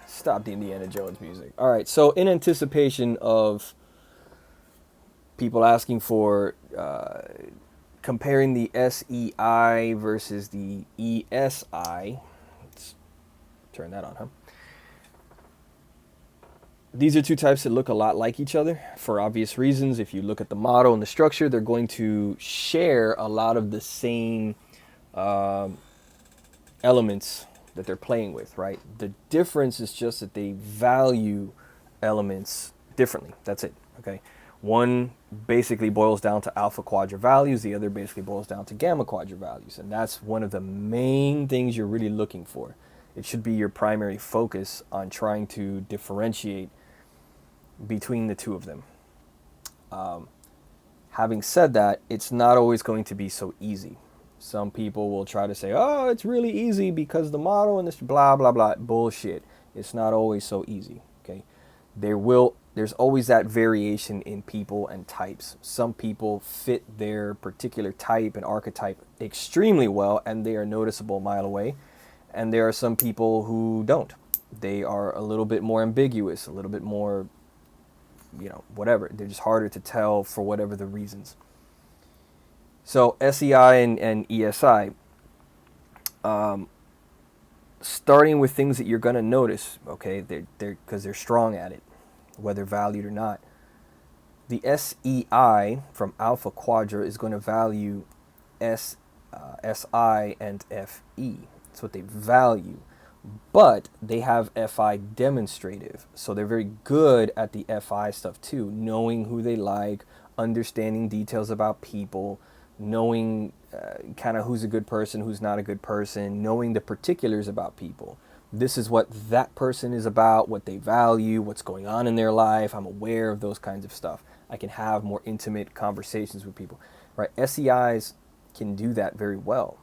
Stop the Indiana Jones music. All right, so in anticipation of people asking for comparing the SEI versus the ESI, let's turn that on, huh? These are two types that look a lot like each other for obvious reasons. If you look at the model and the structure, they're going to share a lot of the same elements that they're playing with, right? The difference is just that they value elements differently. That's it, okay? One basically boils down to alpha quadrant values. The other basically boils down to gamma quadrant values. And that's one of the main things you're really looking for. It should be your primary focus on trying to differentiate between the two of them. Having said that, it's not always going to be so easy. Some people will try to say, oh, it's really easy because the model and this blah, blah, blah. Bullshit. It's not always so easy, okay? There's always that variation in people and types. Some people fit their particular type and archetype extremely well, and they are noticeable a mile away. And there are some people who don't. They are a little bit more ambiguous, a little bit more, whatever. They're just harder to tell for whatever the reasons. So SEI and ESI, starting with things that you're going to notice, okay, because they're strong at it, whether valued or not. The SEI from Alpha Quadra is going to value SI and FE. That's what they value. But they have FI demonstrative. So they're very good at the FI stuff too, knowing who they like, understanding details about people, knowing kind of who's a good person, who's not a good person, knowing the particulars about people. This is what that person is about, what they value, what's going on in their life. I'm aware of those kinds of stuff. I can have more intimate conversations with people, right? SEIs can do that very well.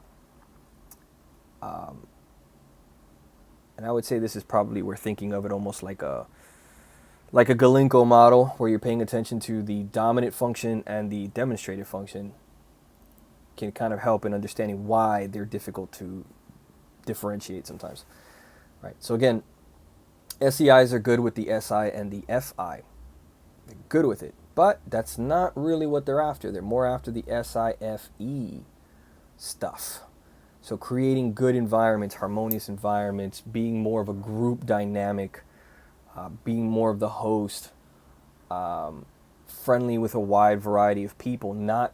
And I would say this is probably, we're thinking of it almost like a Galenko model, where you're paying attention to the dominant function and the demonstrative function. Can kind of help in understanding why they're difficult to differentiate sometimes. Right. So again, SEIs are good with the SI and the FI. They're good with it. But that's not really what they're after. They're more after the SIFE stuff. So creating good environments, harmonious environments, being more of a group dynamic, being more of the host, friendly with a wide variety of people, not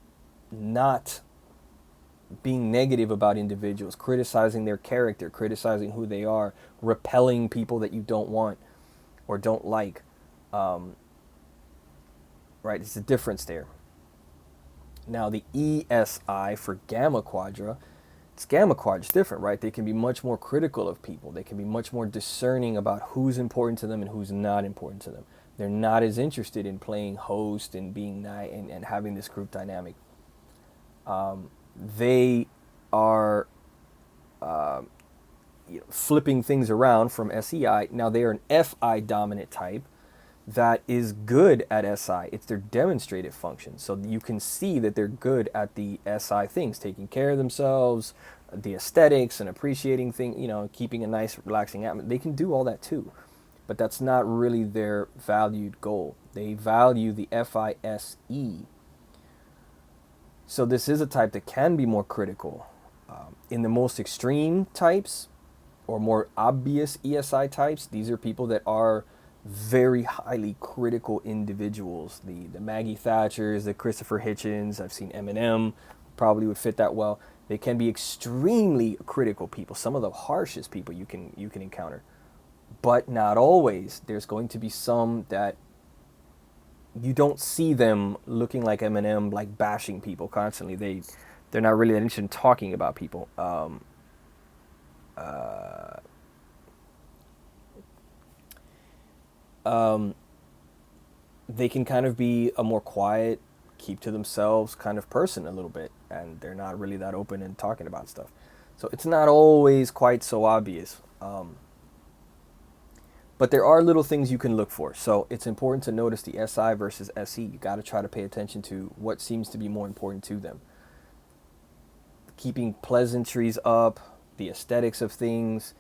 being negative about individuals, criticizing their character, criticizing who they are, repelling people that you don't want or don't like. Right, it's a difference there. Now the ESI for Gamma Quadra, it's Gamma Quadra, it's different, right? They can be much more critical of people. They can be much more discerning about who's important to them and who's not important to them. They're not as interested in playing host and being nice and having this group dynamic. They are flipping things around from SEI. Now they are an FI dominant type that is good at SI. It's their demonstrative function. So you can see that they're good at the SI things, taking care of themselves, the aesthetics and appreciating things, keeping a nice relaxing atmosphere. They can do all that too. But that's not really their valued goal. They value the FISE. So this is a type that can be more critical. In the most extreme types or more obvious ESI types, these are people that are very highly critical individuals. The Maggie Thatchers, the Christopher Hitchens, I've seen Eminem, probably would fit that well. They can be extremely critical people, some of the harshest people you can encounter. But not always. There's going to be some that you don't see them looking like Eminem, like bashing people constantly. They're not really that interested in talking about people. They can kind of be a more quiet, keep to themselves kind of person a little bit, and they're not really that open and talking about stuff. So it's not always quite so obvious. But there are little things you can look for. So it's important to notice the SI versus SE. You got to try to pay attention to what seems to be more important to them. Keeping pleasantries up, the aesthetics of things,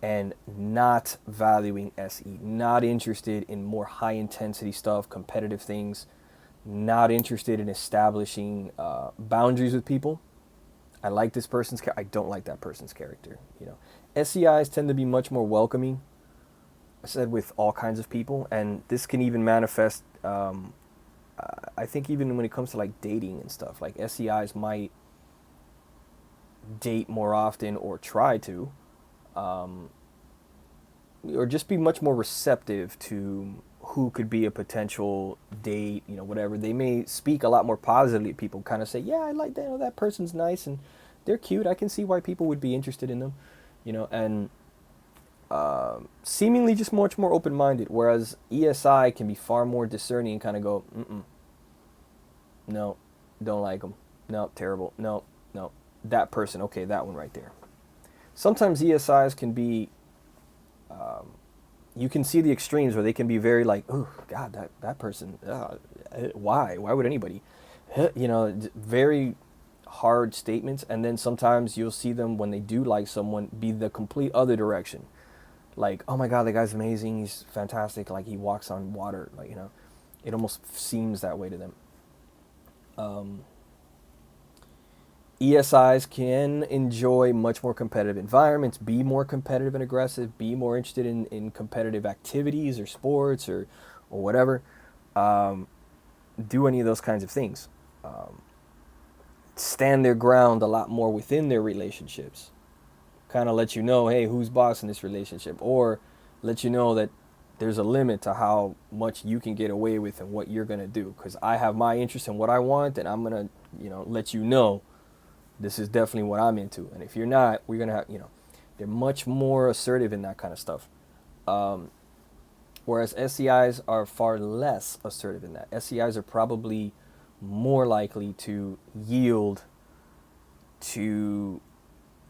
and not valuing SE, not interested in more high intensity stuff, competitive things, not interested in establishing boundaries with people. I like this person's I don't like that person's character. You know, SEIs tend to be much more welcoming. I said with all kinds of people, and this can even manifest. I think even when it comes to like dating and stuff, like SEIs might date more often or try to, or just be much more receptive to who could be a potential date, you know, whatever. They may speak a lot more positively. People kind of say, yeah, I like that, you know, that person's nice and they're cute. I can see why people would be interested in them, you know, and seemingly just much more open-minded. Whereas ESI can be far more discerning and kind of go, no, don't like them. No, terrible. No, no, that person. Okay, that one right there. Sometimes ESIs can be, you can see the extremes where they can be very like, oh God, that person, why would anybody, you know, very hard statements. And then sometimes you'll see them when they do like someone be the complete other direction, like, oh my God, that guy's amazing, he's fantastic, like he walks on water, like, you know, it almost seems that way to them. ESIs can enjoy much more competitive environments, be more competitive and aggressive, be more interested in competitive activities or sports or whatever. Do any of those kinds of things. Stand their ground a lot more within their relationships. Kind of let you know, hey, who's boss in this relationship? Or let you know that there's a limit to how much you can get away with and what you're going to do. Because I have my interest in what I want, and I'm going to, you know, let you know this is definitely what I'm into. And if you're not, we're going to have, you know, they're much more assertive in that kind of stuff. Whereas SEIs are far less assertive in that. SEIs are probably more likely to yield to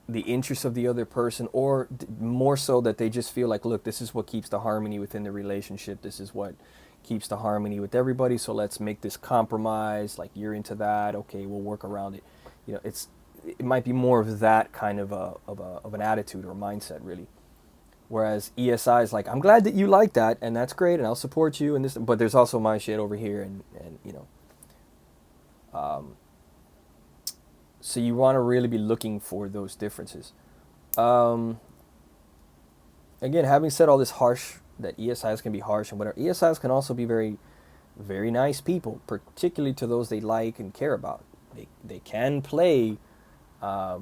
the interests of the other person, or more so that they just feel like, look, this is what keeps the harmony within the relationship. This is what keeps the harmony with everybody. So let's make this compromise. Like, you're into that. Okay, we'll work around it. You know, it might be more of that kind of an attitude or mindset, really. Whereas ESI is like, I'm glad that you like that, and that's great, and I'll support you, and this, but there's also my shit over here, and you know. So you want to really be looking for those differences. Again, having said all this harsh, that ESIs can be harsh and whatever, ESIs can also be very, very nice people, particularly to those they like and care about. They can play the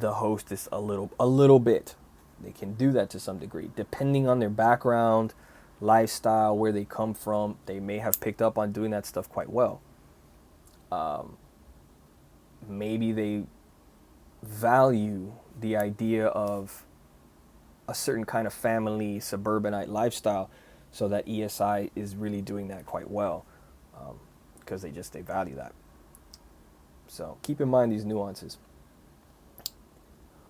hostess a little bit. They can do that to some degree, depending on their background, lifestyle, where they come from. They may have picked up on doing that stuff quite well. Maybe they value the idea of a certain kind of family suburbanite lifestyle, so that ESI is really doing that quite well, because they value that. So keep in mind these nuances.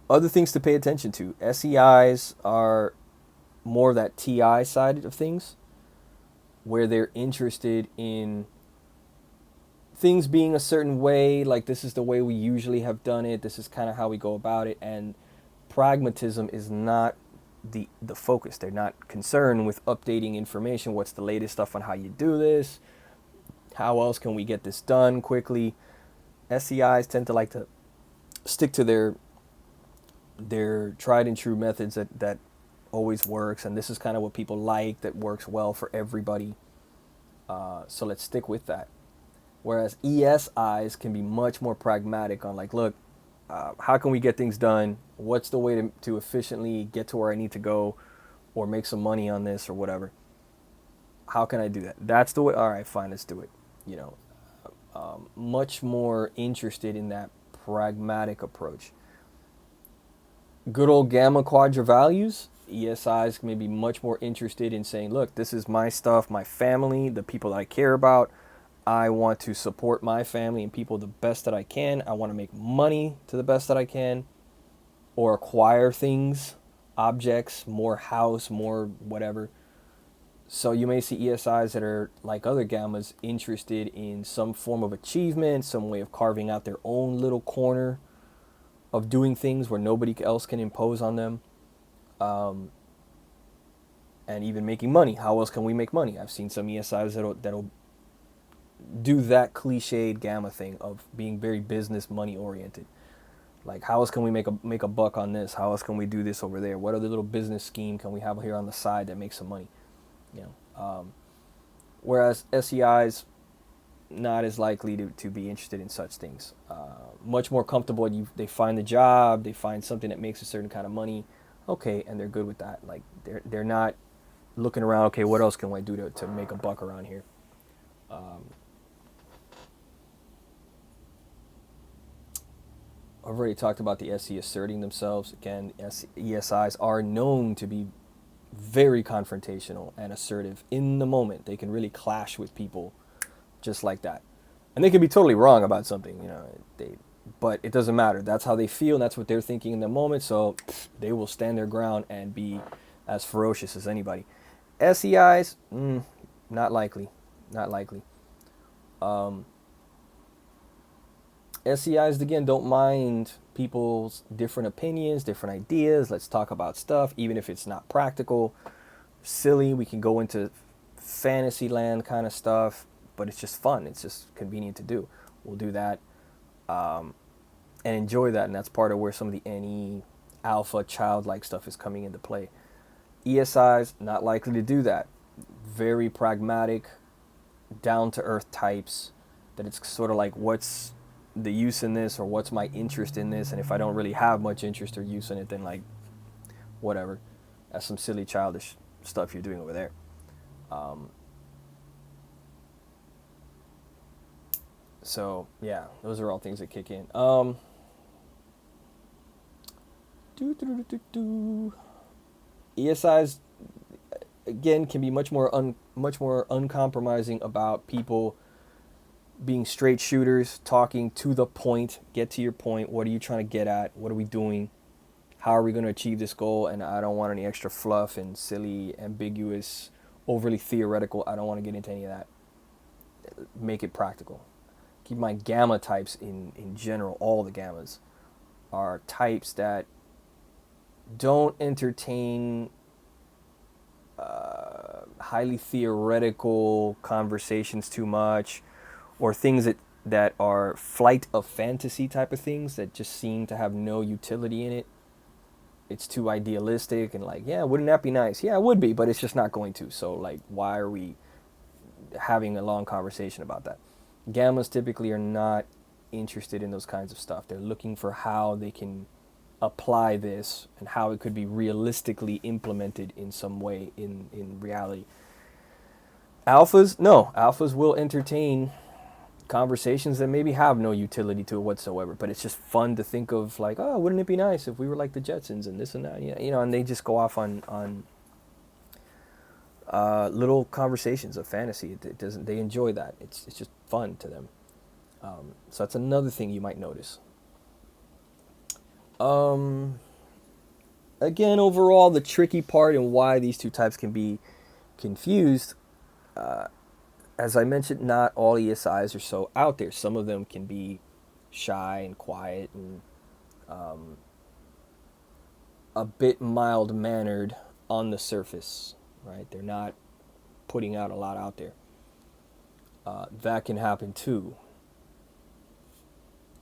Other things to pay attention to. SEIs are more of that TI side of things, where they're interested in things being a certain way, like this is the way we usually have done it, this is kind of how we go about it, and pragmatism is not the focus. They're not concerned with updating information. What's the latest stuff on how you do this? How else can we get this done quickly? SEIs tend to like to stick to their tried and true methods that always works, and this is kind of what people like, that works well for everybody. So let's stick with that. Whereas ESIs can be much more pragmatic on like, look, how can we get things done? What's the way to efficiently get to where I need to go, or make some money on this or whatever? How can I do that? That's the way. All right, fine, let's do it. You know, much more interested in that pragmatic approach. Good old gamma quadra values. ESIs may be much more interested in saying, look, this is my stuff, my family, the people that I care about. I want to support my family and people the best that I can. I want to make money to the best that I can, or acquire things, objects, more house, more whatever. So you may see ESIs that are, like other gammas, interested in some form of achievement, some way of carving out their own little corner of doing things where nobody else can impose on them. And even making money. How else can we make money? I've seen some ESIs that'll do that cliched gamma thing of being very business money oriented. Like, how else can we make a buck on this? How else can we do this over there? What other little business scheme can we have here on the side that makes some money? You know, whereas SEIs not as likely to be interested in such things. Much more comfortable. They find the job, they find something that makes a certain kind of money, okay, and they're good with that. Like they're not looking around. Okay, what else can I do to make a buck around here? I've already talked about the SE asserting themselves. Again, ESIs are known to be very confrontational and assertive in the moment. They can really clash with people just like that. And they can be totally wrong about something, but it doesn't matter. That's how they feel, and that's what they're thinking in the moment, so they will stand their ground and be as ferocious as anybody. SEIs, not likely. Not likely. SEIs, again, don't mind people's different opinions, different ideas. Let's talk about stuff, even if it's not practical, silly. We can go into fantasy land kind of stuff, but it's just fun. It's just convenient to do. We'll do that and enjoy that, and that's part of where some of the NE alpha childlike stuff is coming into play. ESIs, not likely to do that. Very pragmatic, down-to-earth types, that it's sort of like, what's the use in this, or what's my interest in this, and if I don't really have much interest or use in it, then like whatever. That's some silly childish stuff you're doing over there. So yeah, those are all things that kick in. ESIs again can be much more uncompromising about people being straight shooters, talking to the point. Get to your point. What are you trying to get at? What are we doing? How are we going to achieve this goal? And I don't want any extra fluff and silly, ambiguous, overly theoretical. I don't want to get into any of that. Make it practical. Keep in mind, gamma types in general, all the gammas, are types that don't entertain highly theoretical conversations too much, or things that are flight of fantasy type of things that just seem to have no utility in it. It's too idealistic and like, yeah, wouldn't that be nice? Yeah, it would be, but it's just not going to. So like, why are we having a long conversation about that? Gammas typically are not interested in those kinds of stuff. They're looking for how they can apply this and how it could be realistically implemented in some way in reality. Alphas, no. Alphas will entertain conversations that maybe have no utility to it whatsoever, but it's just fun to think of, like, oh, wouldn't it be nice if we were like the Jetsons and this and that, and they just go off on little conversations of fantasy. They enjoy that. It's just fun to them. So that's another thing you might notice. Again, overall, the tricky part and why these two types can be confused, as I mentioned, not all ESIs are so out there. Some of them can be shy and quiet and a bit mild-mannered on the surface, right? They're not putting out a lot out there. That can happen too.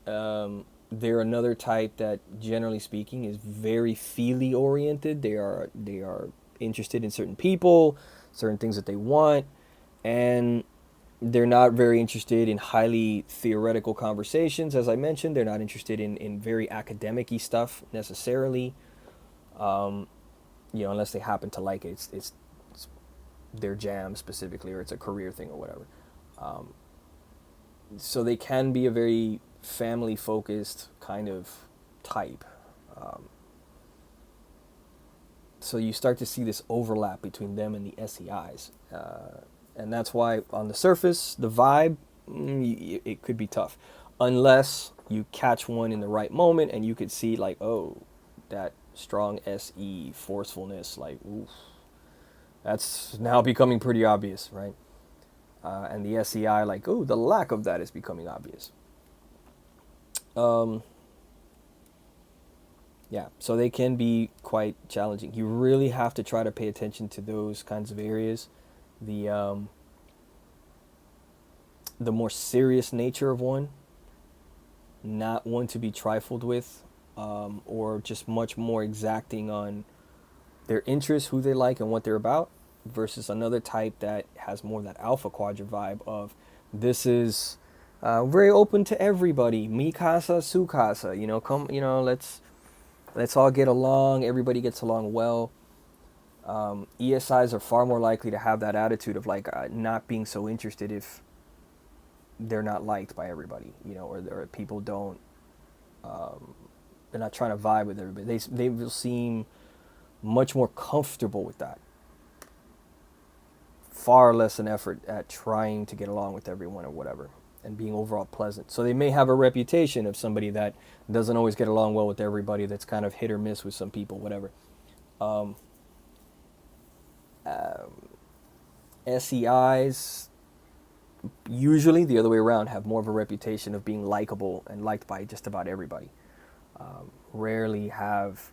They're another type that, generally speaking, is very feely oriented. They are interested in certain people, certain things that they want, and they're not very interested in highly theoretical conversations. As I mentioned, they're not interested in very academic-y stuff necessarily, unless they happen to like it. It's their jam specifically, or it's a career thing or whatever. So they can be a very family-focused kind of type. So you start to see this overlap between them and the SEIs. And that's why, on the surface, the vibe, it could be tough. Unless you catch one in the right moment and you could see, like, oh, that strong SE forcefulness, like, oof. That's now becoming pretty obvious, right? And the SEI, like, oh, the lack of that is becoming obvious. Yeah, so they can be quite challenging. You really have to try to pay attention to those kinds of areas. The more serious nature of one, not one to be trifled with, or just much more exacting on their interests, who they like, and what they're about, versus another type that has more of that alpha quadrant vibe of this is very open to everybody. Mi casa, su casa. Come. Let's all get along. Everybody gets along well. ESIs are far more likely to have that attitude of like not being so interested if they're not liked by everybody, or people don't. They're not trying to vibe with everybody. They will seem much more comfortable with that. Far less an effort at trying to get along with everyone or whatever, and being overall pleasant. So they may have a reputation of somebody that doesn't always get along well with everybody. That's kind of hit or miss with some people, whatever. SEIs, usually the other way around, have more of a reputation of being likable and liked by just about everybody. Rarely have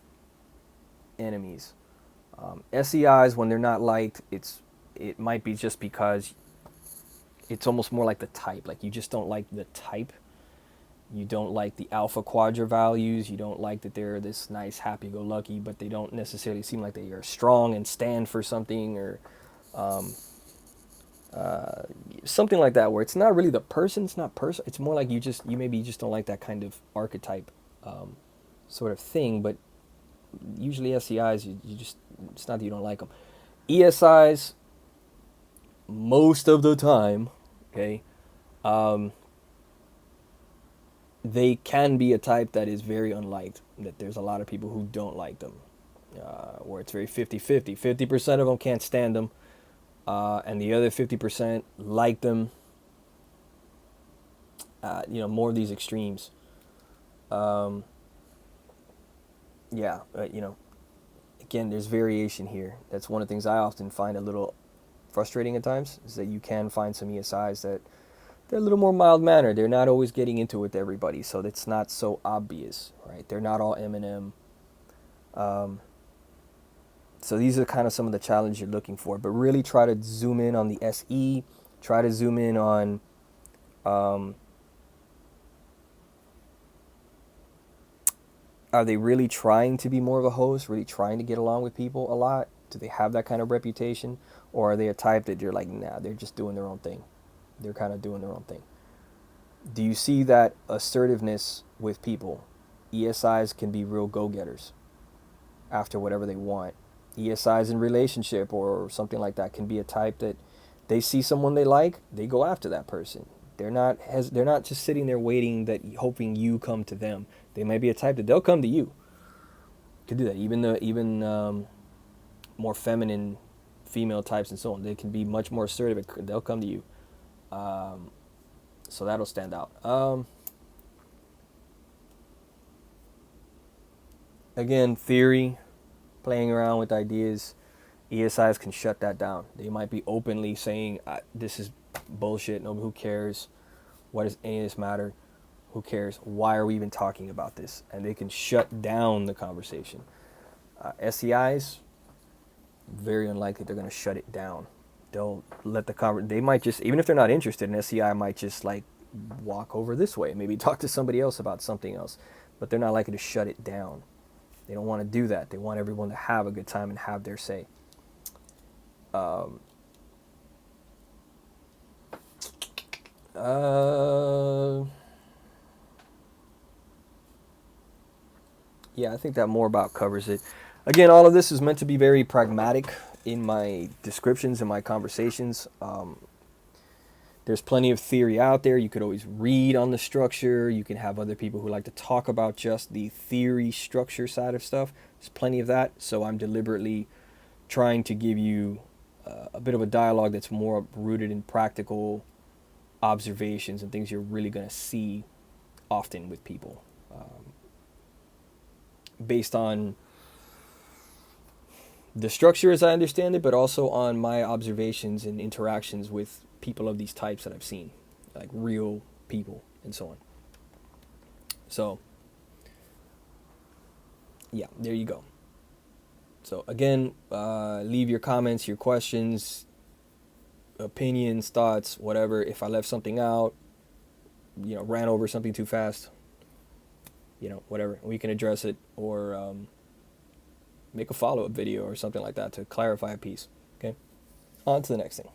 enemies. SEIs, when they're not liked, it might be just because it's almost more like the type. Like you just don't like the type. You don't like the alpha quadra values. You don't like that they're this nice, happy-go-lucky, but they don't necessarily seem like they are strong and stand for something, or something like that, where it's not really the person. It's not person. It's more like you maybe just don't like that kind of archetype sort of thing. But usually SEIs, you just, it's not that you don't like them. ESIs, most of the time, okay, they can be a type that is very unliked, that there's a lot of people who don't like them, where it's very 50-50. 50% of them can't stand them, and the other 50% like them. More of these extremes. Again, there's variation here. That's one of the things I often find a little frustrating at times, is that you can find some ESIs that they're a little more mild-mannered. They're not always getting into it with everybody, so it's not so obvious, right? They're not all Eminem. So these are kind of some of the challenges you're looking for, but really try to zoom in on the SE. Try to zoom in on are they really trying to be more of a host, really trying to get along with people a lot? Do they have that kind of reputation? Or are they a type that you're like, nah, they're just doing their own thing? They're kind of doing their own thing. Do you see that assertiveness with people? ESIs can be real go-getters after whatever they want. ESIs in relationship or something like that can be a type that they see someone they like, they go after that person. They're not just sitting there waiting, hoping you come to them. They might be a type that they'll come to you. To do that, even more feminine female types and so on, they can be much more assertive. They'll come to you. So that'll stand out. Again, theory, playing around with ideas. ESIs can shut that down. They might be openly saying, this is bullshit. No, who cares? Why does any of this matter? Who cares? Why are we even talking about this? And they can shut down the conversation. SEIs, very unlikely they're going to shut it down. They'll let they might just, even if they're not interested, an SEI might just like walk over this way, maybe talk to somebody else about something else, but they're not likely to shut it down. They don't want to do that. They want everyone to have a good time and have their say. Yeah, I think that more about covers it. Again, all of this is meant to be very pragmatic in my descriptions and my conversations. There's plenty of theory out there. You could always read on the structure. You can have other people who like to talk about just the theory structure side of stuff. There's plenty of that. So I'm deliberately trying to give you a bit of a dialogue that's more rooted in practical observations and things you're really going to see often with people, based on the structure as I understand it, but also on my observations and interactions with people of these types that I've seen, like real people and so on. So yeah, there you go. So again, leave your comments, your questions, opinions, thoughts, whatever. If I left something out, ran over something too fast, whatever, we can address it, or make a follow-up video or something like that to clarify a piece. Okay, on to the next thing.